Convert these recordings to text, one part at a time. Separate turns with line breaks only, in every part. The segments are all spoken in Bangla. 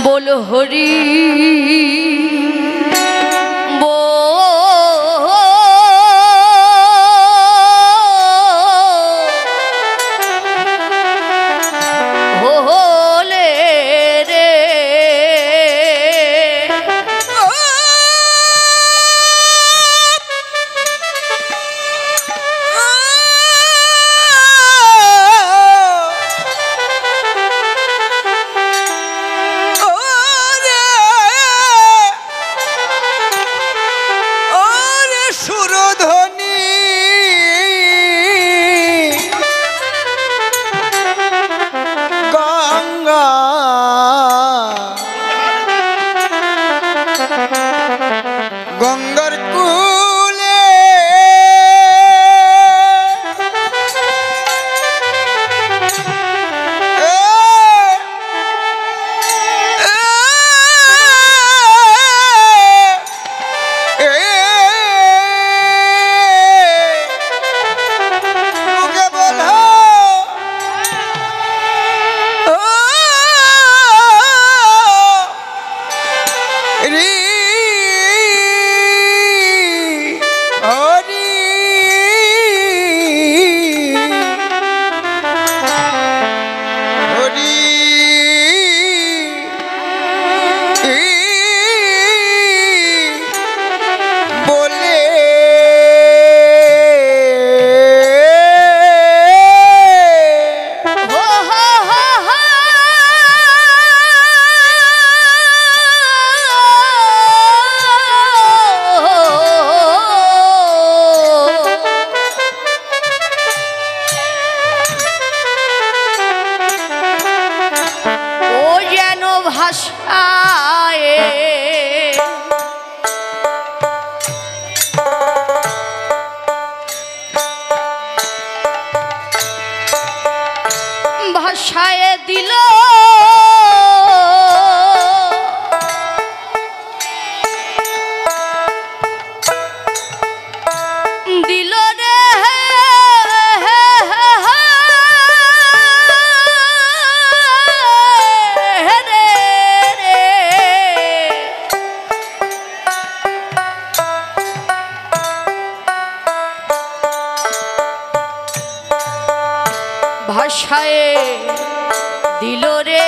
बोलो हरि
गंगार कूले भाषाए दिल दिल रे भाषाए दिल रे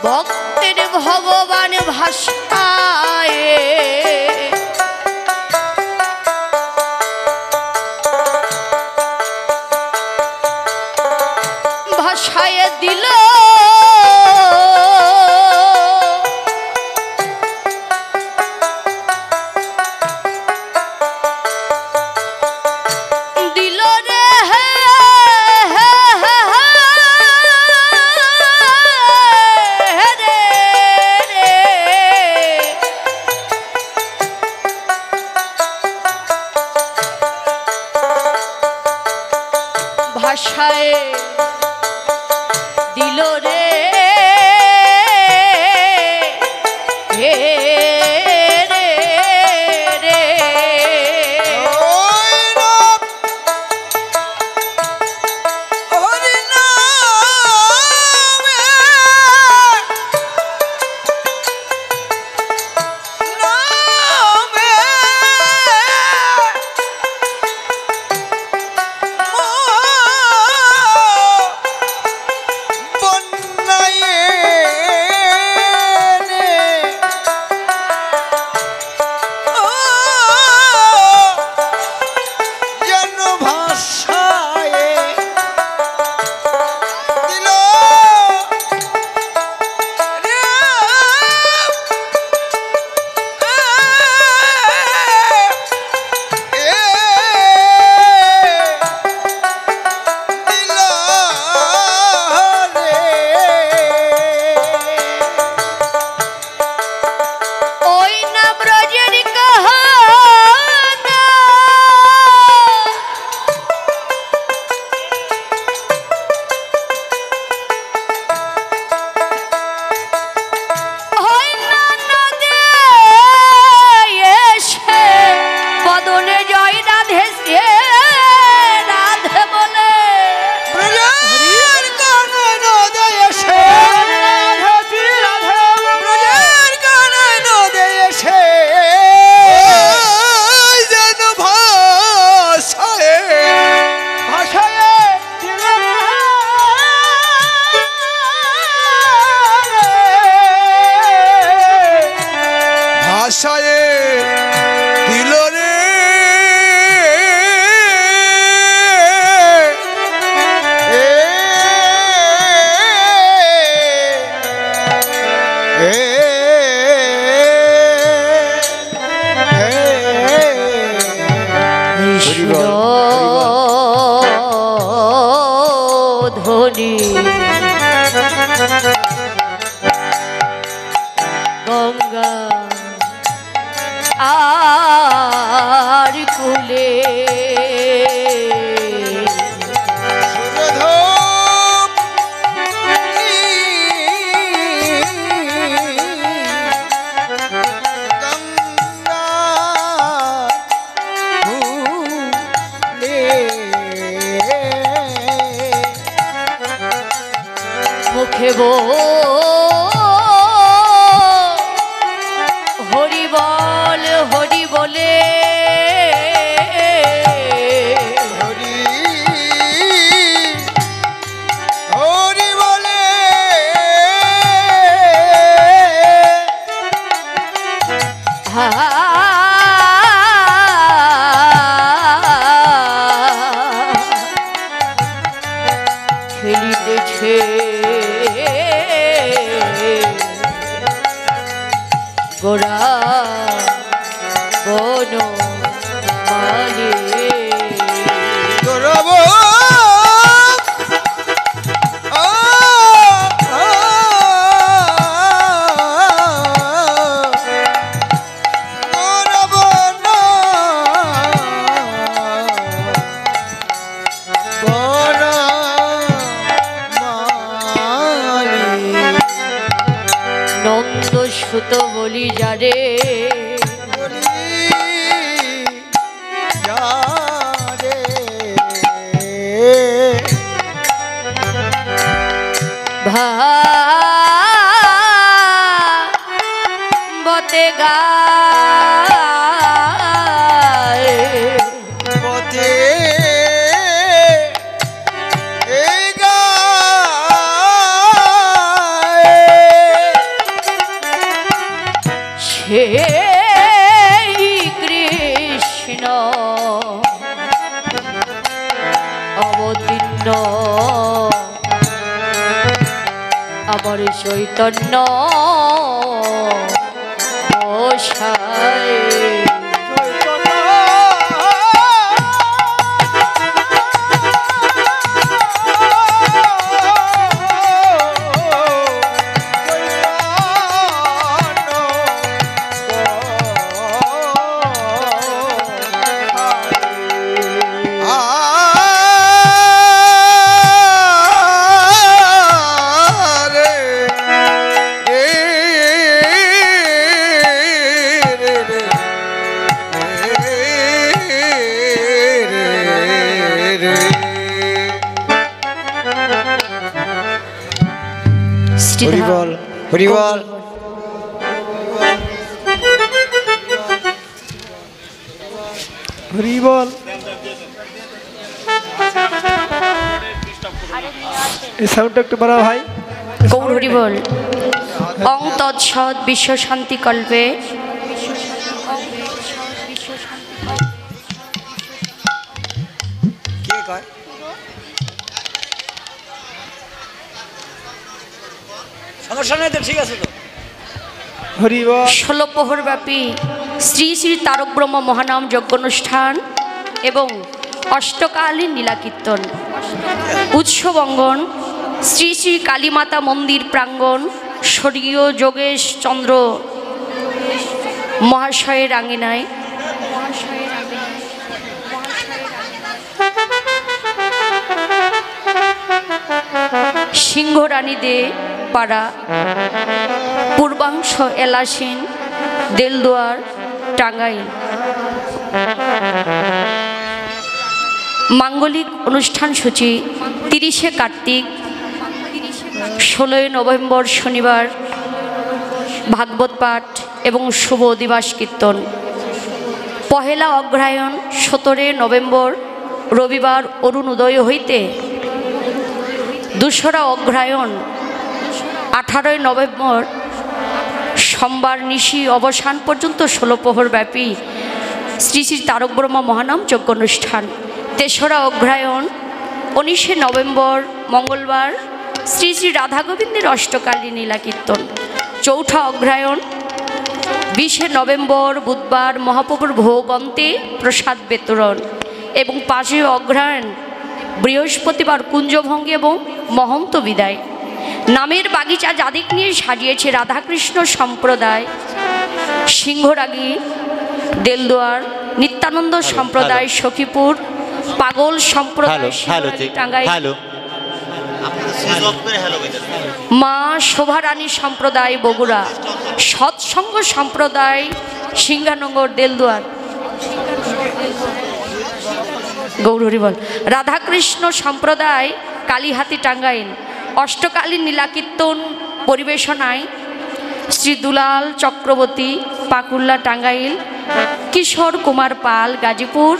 भक्तेर भगवान भाषाए भाषाए दिल ভাষায় দিল রে ধ্বনি গঙ্গা আর কুলে মুখে হরি বল হরি বলে
হরি হরি বলে
খেলিতেছে গোরা বন মালি
গৌরব
নন্দ সুত বলি যারে বতে গায়
বতে
সেই কৃষ্ণ অবতীর্ণ আমার চৈতন্য গোসাই
হরি বল হরি বল
হরি বল। এই সাউন্ডটা একটু বাড়াও ভাই।
গৌর হরি বল। অং তৎসৎ বিশ্ব শান্তি কল্পে
কে কয় সমস্যা নেই তো, ঠিক আছে তো।
হরি বল।
16 প্রহর ব্যাপী শ্রী শ্রী তারক ব্রহ্ম মহানাম যজ্ঞানুষ্ঠান এবং অষ্টকালীন লীলাকীর্তন উৎসব অঙ্গন শ্রী শ্রী কালীমাতা মন্দির প্রাঙ্গণ স্বর্গীয় যোগেশ চন্দ্র মহাশয়ের আঙিনায় সিংহরানী দে পাড়া পূর্বাংশ এলাসিন দেলদুয়ার টাঙ্গাইল মাঙ্গলিক অনুষ্ঠান সূচি 30শে কার্তিক 16ই নভেম্বর শনিবার ভাগবত পাঠ এবং শুভ দিবস কীর্তন। পহেলা অগ্রহায়ণ 17 নভেম্বর রবিবার অরুণোদয় হইতে 2রা অগ্রহায়ণ 18 নভেম্বর সোমবার নিশি অবসান পর্যন্ত 16 প্রহর ব্যাপী শ্রী শ্রী তারক ব্রহ্ম মহানাম যজ্ঞ অনুষ্ঠান। 3রা অগ্রহায়ণ 19 নভেম্বর মঙ্গলবার শ্রী শ্রী রাধা গোবিন্দের অষ্টকালীন লীলা কীর্তন। 4ঠা অগ্রহায়ণ 20 নভেম্বর বুধবার মহাপ্রভুর ভোগ অন্তে প্রসাদ বিতরণ এবং 5 অগ্রহায়ণ বৃহস্পতিবার কুঞ্জভঙ্গি এবং মহন্ত বিদায়। নামের বাগিচা যাদিক নিয়ে সাজিয়েছে রাধাকৃষ্ণ সম্প্রদায় সিংহরাগী দেলদুয়ার নিত্যানন্দ সম্প্রদায় সখীপুর পাগল সম্প্রদায় টাঙ্গাইল মা শোভারানী সম্প্রদায় বগুড়া সৎসঙ্গ সম্প্রদায় সিংহানগর দেলদুয়ার গৌর হরি বল। রাধাকৃষ্ণ সম্প্রদায় কালীহাতি টাঙ্গাইল অষ্টকালীন লীলাকীর্তন পরিবেশনায় শ্রী দুলাল চক্রবর্তী পাকুল্লা টাঙ্গাইল কিশোর কুমার পাল গাজীপুর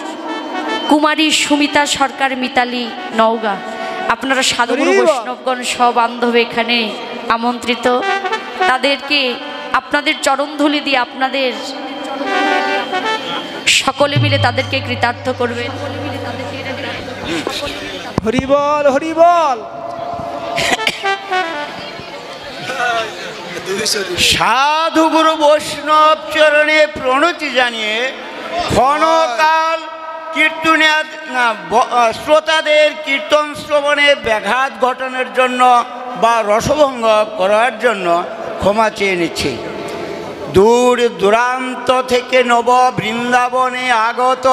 কুমারী সুমিতা সরকার মিতালি নওগাঁ। আপনারা সাধুগুরু বৈষ্ণবগণ সব বান্ধব এখানে আমন্ত্রিত। তাদেরকে আপনাদের চরণধুলি দিয়ে আপনাদের সকলে মিলে তাদেরকে কৃতার্থ করবেন।
হরি বল হরি বল।
সাধু গুরু বৈষ্ণব চরণে প্রণতি জানিয়ে ক্ষণকাল কীর্তনের শ্রোতাদের কীর্তন শ্রবণে ব্যাঘাত ঘটানোর জন্য বা রসভঙ্গ করার জন্য ক্ষমা চেয়ে নিচ্ছি। দূর দূরান্ত থেকে নব বৃন্দাবনে আগত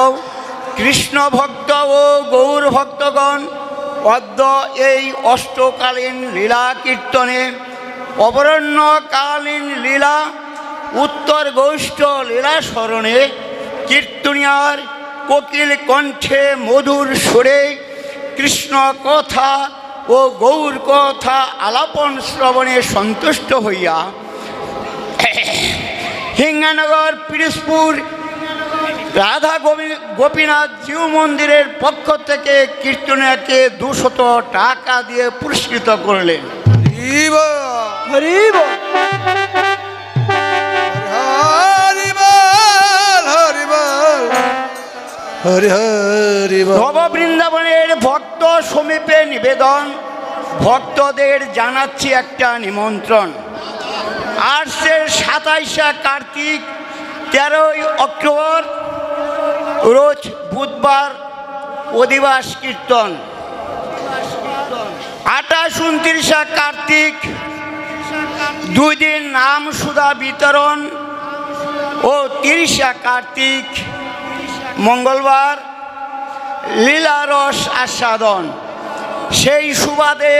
কৃষ্ণ ভক্ত ও গৌর ভক্তগণ অদ্য এই অষ্টকালীন লীলা কীর্তনে অপরাহ্নকালীন লীলা উত্তর গৌষ্ঠ লীলা স্মরণে কীর্তনিয়ার কোকিল কণ্ঠে মধুর সুরে কৃষ্ণ কথা ও গৌর কথা আলাপন শ্রবণে সন্তুষ্ট হইয়া হিঙ্গানগর পিরোজপুর রাধা গোপীনাথ জিউ মন্দিরের পক্ষ থেকে কীর্তনিয়াকে 200 টাকা দিয়ে পুরস্কৃত করলেন।
হরি বল
হরি বল হরি বল হরি হরি বল।
নব বৃন্দাবনের ভক্ত সমীপে নিবেদন, ভক্তদের জানাচ্ছি একটা নিমন্ত্রণ। আসছে 27 কার্তিক 13 অক্টোবর রোজ বুধবার অধিবাস কীর্তন। 28-29 কার্তিক 2 দিন নাম সুধা বিতরণ ও 30 কার্তিক মঙ্গলবার লীলারস আস্বাদন। সেই সুবাদে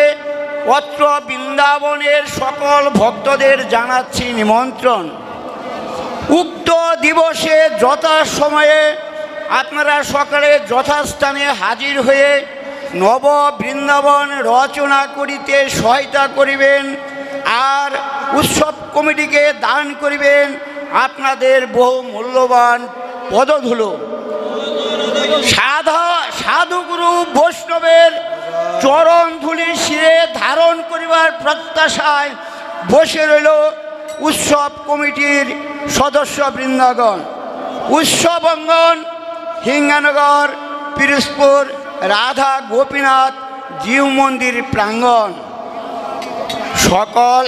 অত্র বৃন্দাবনের সকল ভক্তদের জানাচ্ছি নিমন্ত্রণ। উক্ত দিবসে যথাসময়ে আপনারা সকালে যথাস্থানে হাজির হয়ে নব বৃন্দাবন রচনা করিতে সহায়তা করিবেন। আর উৎসব কমিটিকে দান করিবেন আপনাদের বহু মূল্যবান পদধূলো। সাধুগুরু বৈষ্ণবের চরণ ধুলি শিরে ধারণ করিবার প্রত্যাশায় বসে রইল উৎসব কমিটির সদস্য বৃন্দগণ। উৎসব অঙ্গন হিঙ্গানগর পিরোজপুর রাধা গোপীনাথ জিউ মন্দির প্রাঙ্গণ। সকল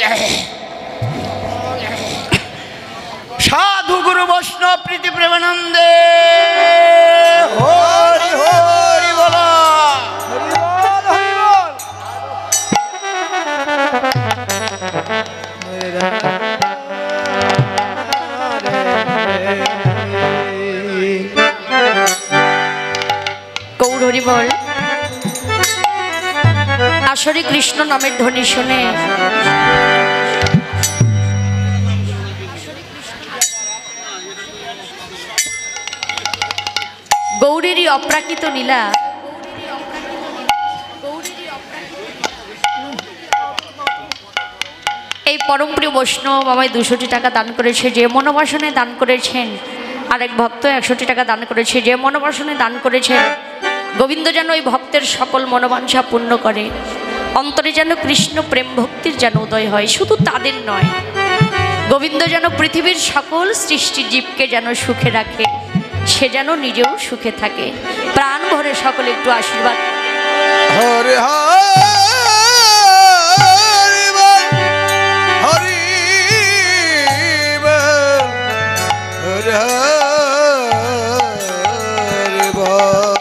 সাধুগুরু বৈষ্ণব প্রীতি প্রেমানন্দে হরি হরি বলা।
গৌর হরি বল। আসরে কৃষ্ণ নামের ধ্বনি শুনে গৌরেরই অপ্রাকৃত লীলা এই পরমপ্রিয় বৈষ্ণব আমায় 200টি টাকা দান করেছে, যে মনোবাসনে দান করেছেন। আরেক ভক্ত 100টি টাকা দান করেছে, যে মনোবাসনে দান করেছেন। গোবিন্দ যেন ওই ভক্তের সকল মনোবাঞ্ছা পূর্ণ করে, অন্তরে যেন কৃষ্ণ প্রেম ভক্তির যেন উদয় হয়। শুধু তাদের নয়, গোবিন্দ যেন পৃথিবীর সকল সৃষ্টি জীবকে যেন সুখে রাখে, সে যেন নিজেও সুখে থাকে। প্রাণ ভরে সকলে একটু আশীর্বাদ।
হরে হরি বল, হরি বল, হরে হরি বল।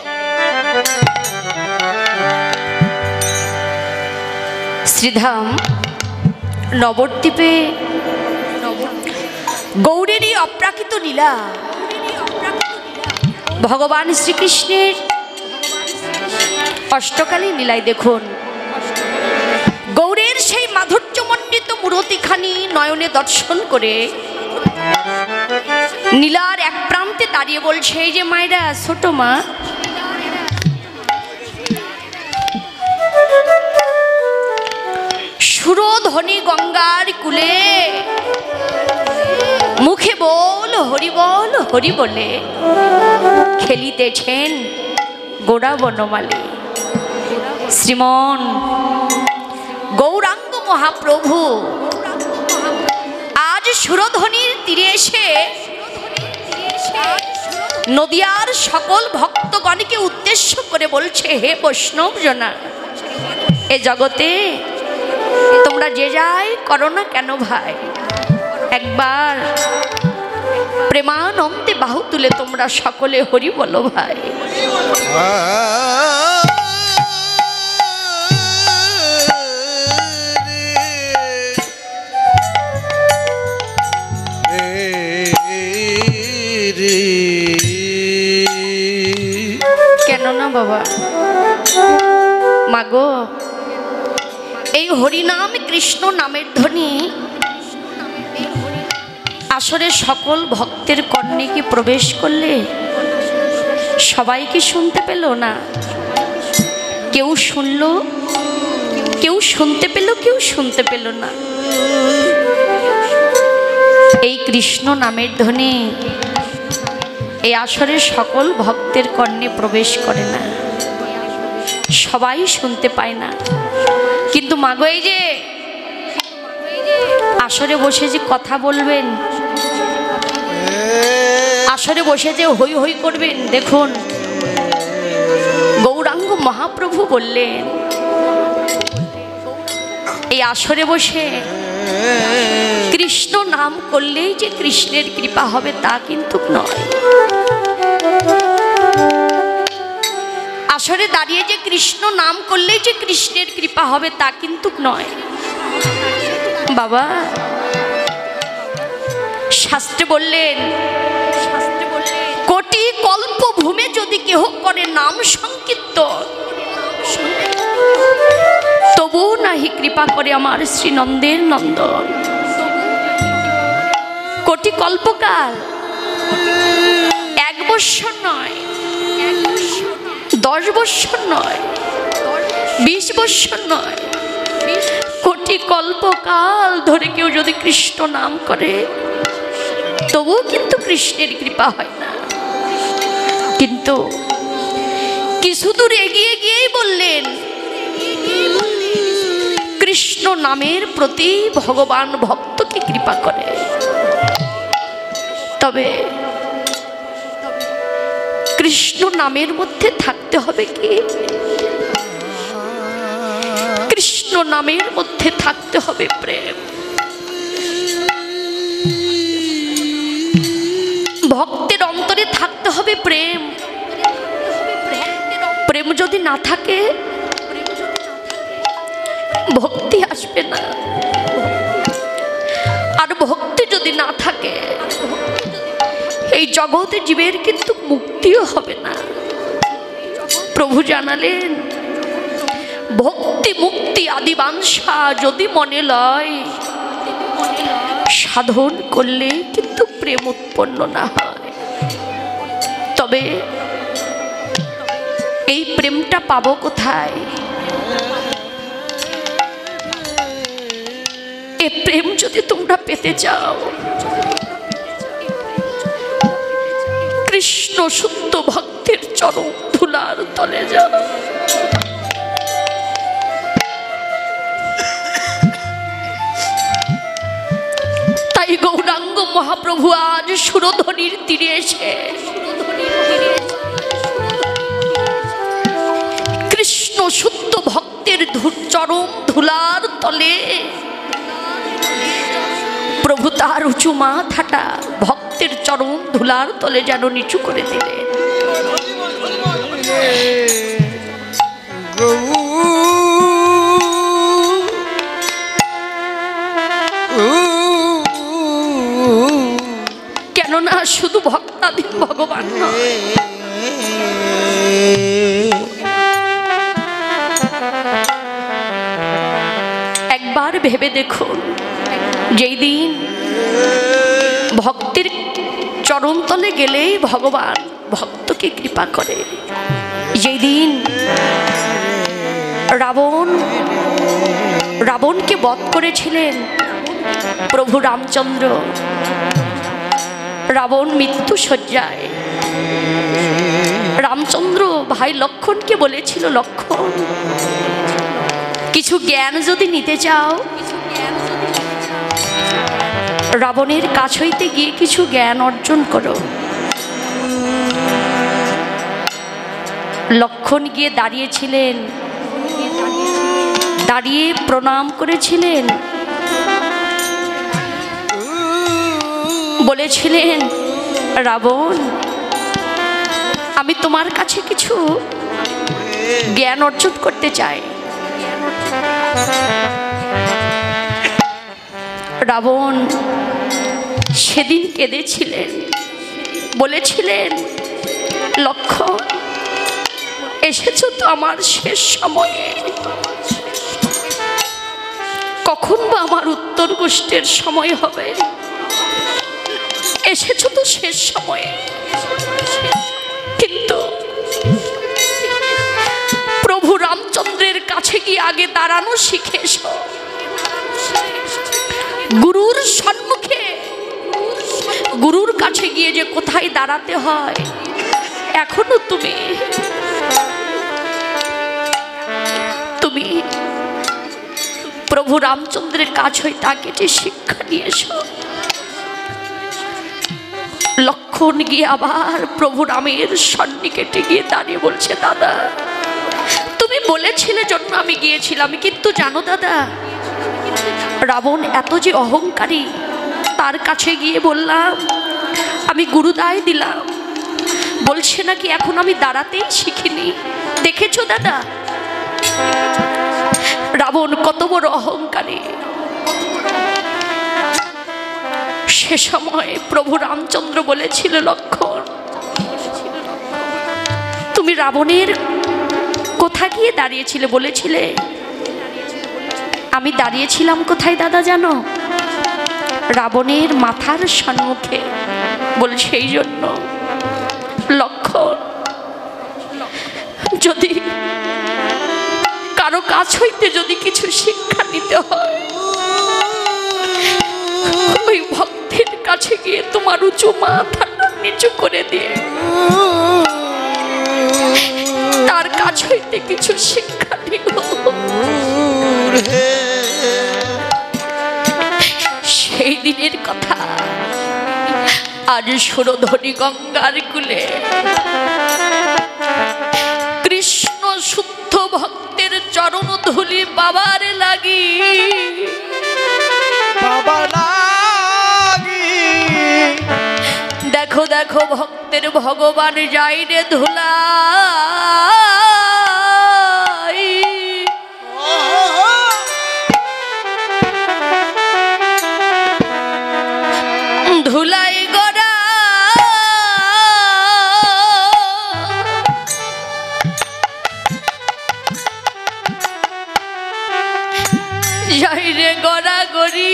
শ্রীধাম নবদ্বীপে গৌরেরই অপ্রাকৃত লীলা, ভগবান শ্রীকৃষ্ণের অষ্টকালী লীলায় দেখুন। গৌরের সেই মাধুর্যমণ্ডিত মূরতিখানি নয়নে দর্শন করে নীলার এক প্রান্তে দাঁড়িয়ে বলছে, এই যে মায়েরা, ছোট মা, সুরধ্বনি গঙ্গার কুলে মুখে বল হরি বল হরি বলে খেলিতেছেন গোড়া বনমালী শ্রীমন গৌরাঙ্গ মহাপ্রভু। আজ সুরধ্বনির তীরে এসে নদিয়ার সকল ভক্তগণকে উদ্দেশ্য করে বলছে, হে বৈষ্ণব জনা, এ জগতে তোমরা যে যাই করো না কেন ভাই, একবার প্রেমানন্দে বাহু তুলে তোমরা সকলে হরি বলো ভাই। কেন না বাবা, মাগো, এই হরিনাম কৃষ্ণ নামের ধ্বনি আসরে সকল ভক্তের কর্ণে কি প্রবেশ করলে সবাই কি শুনতে পেল না? কেউ শুনল, কেউ শুনতে পেল, কেউ শুনতে পেল না। এই কৃষ্ণ নামের ধ্বনি এই আসরের সকল ভক্তের কর্ণে প্রবেশ করে না, সবাই শুনতে পায় না। কিন্তু মাগো, এই যে আসরে বসে যে কথা বলবেন, আসরে বসে যে হই হই করবেন, দেখুন গৌরাঙ্গ মহাপ্রভু বললেন, এই আসরে বসে কৃষ্ণ নাম করলেই যে কৃষ্ণের কৃপা হবে তা কিন্তু নয়। আসরে দাঁড়িয়ে যে কৃষ্ণ নাম করলেই যে কৃষ্ণের কৃপা হবে তা কিন্তু নয় বাবা। শাস্ত্রে বললেন, কোটি কল্প ভূমে যদি কেহ করে নাম সংকীর্তন, তবু নাহি কৃপা করে আমার শ্রী নন্দের নন্দন। কোটি কল্পকাল, 1 বৎসর নয়, 10 বৎসর নয়, 20 বৎসর নয়, কোটি কোটি কল্পকাল ধরে কেউ যদি কৃষ্ণ নাম করে তবুও কিন্তু কৃষ্ণের কৃপা হয় না। কিন্তু কিছু দূর এগিয়ে গিয়েই বললেন কৃষ্ণ নামের প্রতি ভগবান ভক্তকে কৃপা করে। তবে কৃষ্ণ নামের মধ্যে থাকতে হবে কি? কৃষ্ণ নামের মধ্যে থাকতে হবে প্রেম। ভক্তের অন্তরে থাকতে হবে প্রেম। প্রেম যদি না থাকে ভক্তি আসবে না। আর ভক্তি যদি না থাকে এই জগতে জীবের কিন্তু মুক্তিও হবে না। প্রভু জানালেন ভক্তি মুক্তি আদি বাঞ্ছা যদি মনে লয় সাধন করলে কিন্তু প্রেম উৎপন্ন না হয়। তবে এই প্রেমটা পাবো কোথায়? এই প্রেম যদি তোমরা পেতে চাও কৃষ্ণ শুদ্ধ ভক্তের চরণ ধুলার তলে যাও। তাই গৌরাঙ্গ মহাপ্রভু আজ সুরধ্বনির তীরে এসে কৃষ্ণ শুদ্ধ ভক্তের চরণ ধুলার তলে প্রভু তার উঁচু মাথাটা ভক্তের চরণ ধুলার তলে যেন নিচু করে দিলেন। কেননা শুধু ভক্তাধীন ভগবান নয়, একবার ভেবে দেখুন যেই দিন ভক্তের চরণতলে গেলেই ভগবান ভক্তকে কৃপা করে, যেই দিন রাবণকে বধ করেছিলেন প্রভু রামচন্দ্র, রাবণ মৃত্যু শয্যায়, রামচন্দ্র ভাই লক্ষ্মণকে বলেছিল লক্ষ্মণ কিছু জ্ঞান যদি নিতে চাও রাবণের কাছ হইতে গিয়ে কিছু জ্ঞান অর্জন করো। লক্ষ্মণ গিয়ে দাঁড়িয়েছিলেন, দাঁড়িয়ে প্রণাম করেছিলেন, বলেছিলেন রাবণ আমি তোমার কাছে কিছু জ্ঞান অর্জন করতে চাই। রাবণ সেদিন কেঁদেছিলেন, বলেছিলেন লক্ষ্মণ এসেছ তো আমার শেষ সময়ে, কখন বা আমার উত্তর গোষ্ঠের সময় হবে, এসেছ তো শেষ সময়ে। কিন্তু প্রভু রামচন্দ্রের কাছে গিয়ে আগে দাঁড়ানো শিখেছ, গুরুর সম্মুখে গুরুর কাছে গিয়ে যে কোথায় দাঁড়াতে হয় এখনো তুমি প্রভু রামচন্দ্রের কাছ হইতে আগে যে শিক্ষা নিয়েছ। লক্ষ্মণ গিয়ে আবার প্রভু রামের সন্নিকটে গিয়ে দাঁড়িয়ে বলছে দাদা তুমি বলেছিলে জন্য আমি গিয়েছিলাম, কিন্তু জানো দাদা রাবণ এত যে অহংকারী, তার কাছে গিয়ে বললাম আমি গুরুদায় দিলাম, বলছে নাকি এখন আমি দাঁড়াতেই শিখিনি। দেখেছো দাদা রাবণ কত বড় অহংকারী। সে সময় প্রভু রামচন্দ্র বলেছিল লক্ষ্মণ তুমি রাবণের কোথায় গিয়ে দাঁড়িয়েছিলে? বলেছিলে আমি দাঁড়িয়েছিলাম কোথায় দাদা জানো? রাবণের মাথার সম্মুখে। বলে সেই জন্য লক্ষ্মণ যদি কারো কাছ হইতে যদি কিছু শিক্ষা নিতে হয়, ওই ভক্তের কাছে গিয়ে তোমার উঁচু মাথাটা নিচু করে দিয়ে তার কাছ হইতে কিছু শিক্ষা নিও। সেই দিনের কথা আজ সুরধনী গঙ্গার কূলে কৃষ্ণ শুদ্ধ ভক্তের চরণ ধুলি বাবার লাগি,
বাবা লাগি।
দেখো দেখো ভক্তের ভগবান যাই রে ধুলা, ধুলাই গড়া যাই রে গড়া গড়ি,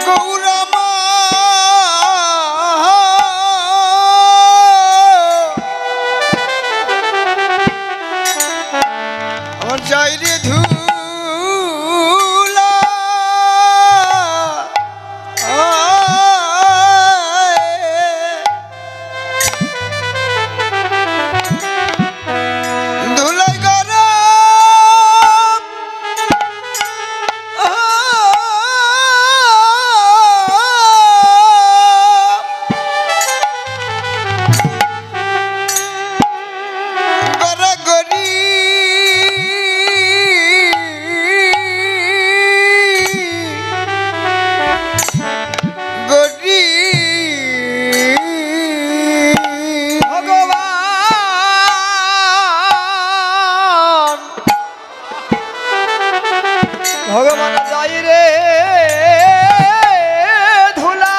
গৌরামা আমার যাই রে ধুলা, ধুলাই গরম গড়াগড়ি গড়ি
ভগবান ভগবান যাই রে ধুলা,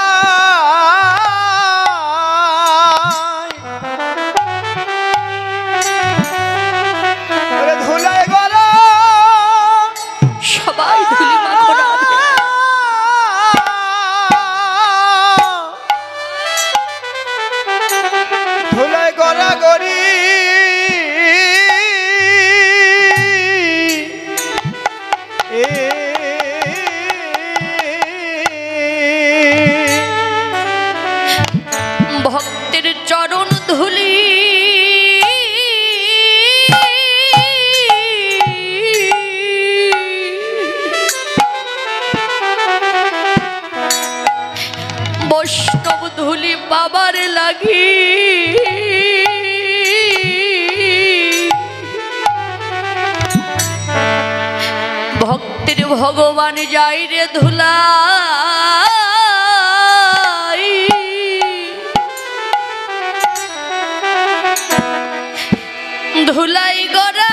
ধুলাই গলা
সবাই ধুলি মাখো রাধে।
ধুলাই গড়া গড়ি
ভক্তের চরণ ধুলি বৈষ্ণব ধুলি বাবার লাগি, ভক্তের ভগবান যাই রে ধুলা, ধুলাই গড়া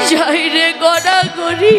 যাই রে গড়া গড়ি।